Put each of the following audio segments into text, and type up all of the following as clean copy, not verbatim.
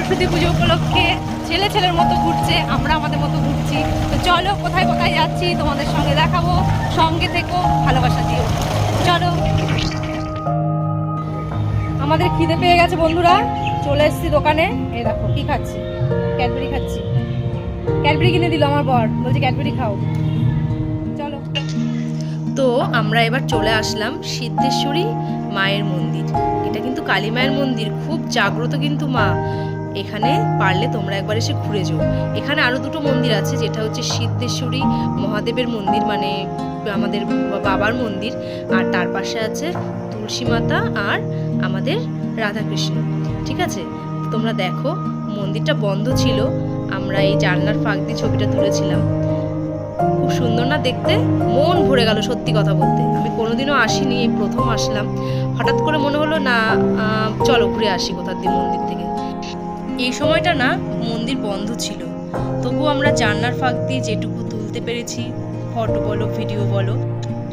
সরস্বতী পুজো উপলক্ষে ছেলে ছেলের মতো ঘুরছে, আমরা আমাদের মতো ঘুরছি। তো চলো কোথায় কোথায় যাচ্ছি তোমাদের সঙ্গে দেখাবো, সঙ্গে থেকো, ভালোবাসা দিও। চলো। আমাদের খিদে পেয়ে গেছে বন্ধুরা, চলে এসেছি দোকানে। এই দেখো কি খাচ্ছি, ক্যাডবেরি খাচ্ছি। ক্যাডবেরি কিনে দিল আমার বর, বলছে ক্যাডবেরি খাও। চলো। তো আমরা এবার চলে আসলাম সিদ্ধেশ্বরী মায়ের মন্দির। এটা কিন্তু কালী মায়ের মন্দির, খুব জাগ্রত কিন্তু মা। এখানে পারলে তোমরা একবার এসে ঘুরে যাও। এখানে আরো দুটো মন্দির আছে, যেটা হচ্ছে সিদ্ধেশ্বরী মহাদেবের মন্দির, মানে আমাদের বাবার মন্দির, আর তার পাশে আছে তুলসী মাতা আর আমাদের রাধাকৃষ্ণ। ঠিক আছে, তোমরা দেখো। মন্দিরটা বন্ধ ছিল, আমরা এই জানলার ফাঁক দিয়ে ছবিটা তুলেছিলাম। খুব সুন্দর না দেখতে, মন ভরে গেল সত্যি কথা বলতে। আমি কোনোদিনও আসিনি, এই প্রথম আসলাম। হঠাৎ করে মনে হলো না চলো ঘুরে আসি কোথার দিন মন্দির থেকে। এই সময়টা না মন্দির বন্ধ ছিল, তবু আমরা জানলার ফাঁক দিয়ে যেটুকু তুলতে পেরেছি, ফটো বলো ভিডিও বলো।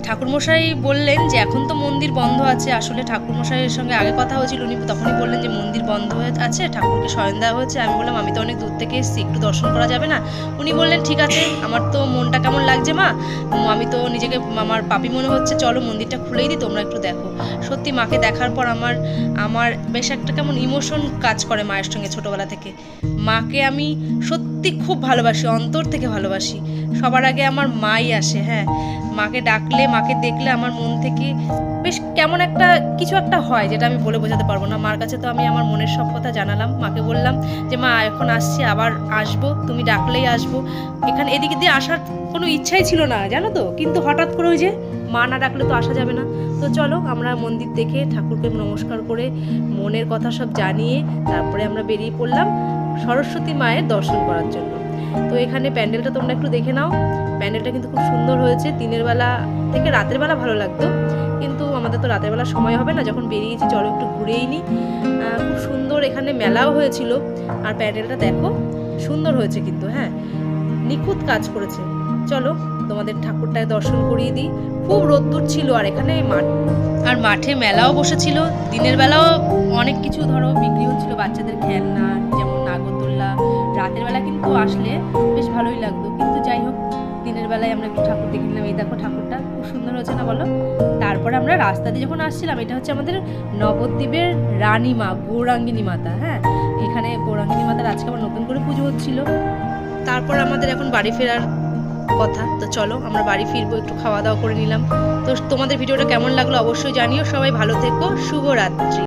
ঠাকুরমশাই বললেন যে এখন তো মন্দির বন্ধ আছে। আসলে ঠাকুরমশাইয়ের সঙ্গে আগে কথা হয়েছিল, উনি তখনই বললেন যে মন্দির বন্ধ হয়ে আছে, ঠাকুরকে শয়ন দেওয়া হয়েছে। আমি বললাম আমি তো অনেক দূর থেকে এসেছি, একটু দর্শন করা যাবে না? উনি বললেন ঠিক আছে, আমার তো মনটা কেমন লাগছে মা, আমি তো নিজেকে আমার পাপি মনে হচ্ছে, চলো মন্দিরটা খুলেই দিই, তোমরা একটু দেখো। সত্যি মাকে দেখার পর আমার বেশ একটা কেমন ইমোশন কাজ করে মায়ের সঙ্গে। ছোটোবেলা থেকে মাকে আমি সত্যি খুব ভালোবাসি, অন্তর থেকে ভালোবাসি। সবার আগে আমার মাই আসে। হ্যাঁ, মাকে ডাকলে, মাকে দেখলে আমার মন থেকে বেশ কেমন একটা কিছু একটা হয়, যেটা আমি বলে বোঝাতে পারবো না। মার কাছে তো আমি আমার মনের সব কথা জানালাম, মাকে বললাম যে মা এখন আসছি, আবার আসবো, তুমি ডাকলেই আসবো। এখানে এদিকে দিয়ে আসার কোনো ইচ্ছাই ছিল না, জানো তো, কিন্তু হঠাৎ করে ওই যে মা না ডাকলে তো আসা যাবে না। তো চলো আমরা মন্দির দেখে ঠাকুরকে নমস্কার করে মনের কথা সব জানিয়ে তারপরে আমরা বেরিয়ে পড়লাম সরস্বতী মায়ের দর্শন করার জন্য। তো এখানে প্যান্ডেলটা তোমরা একটু দেখে নাও। প্যান্ডেলটা কিন্তু খুব সুন্দর হয়েছে। দিনের বেলা থেকে রাতের বেলা ভালো লাগতো, কিন্তু আমাদের তো রাতের বেলা সময় হবে না। যখন বেরিয়েছি চলো একটু ঘুরেই নি। খুব সুন্দর এখানে মেলাও হয়েছিল। আর প্যান্ডেলটা দেখো সুন্দর হয়েছে কিন্তু, হ্যাঁ নিখুঁত কাজ করেছে। চলো তোমাদের ঠাকুরটাকে দর্শন করিয়ে দিই। খুব রোদ্দুর ছিল, আর এখানে মাঠে মেলাও বসেছিল। দিনের বেলাও অনেক কিছু ধরো বিক্রি হচ্ছিল, বাচ্চাদের খেলনা যেমন নাগরদোল্লা। রাতের বেলা কিন্তু আসলে বেশ ভালোই লাগতো, কিন্তু যাই হোক দিনের বেলায় আমরা একটু ঠাকুর দেখে নিলাম। এই দেখো ঠাকুরটা খুব সুন্দর হয়েছে না বলো? তারপরে আমরা রাস্তা দিয়ে যখন আসছিলাম, এটা হচ্ছে আমাদের নবদ্বীপের রানী মা, গৌরাঙ্গিনী মাতা। হ্যাঁ, এখানে গৌরাঙ্গিনী মাতার আজকে আবার নতুন করে পুজো হচ্ছিল। তারপর আমাদের এখন বাড়ি ফেরার কথা। তো চলো আমরা বাড়ি ফিরবো, একটু খাওয়া দাওয়া করে নিলাম। তো তোমাদের ভিডিওটা কেমন লাগলো অবশ্যই জানিও। সবাই ভালো থেকো, শুভরাত্রি।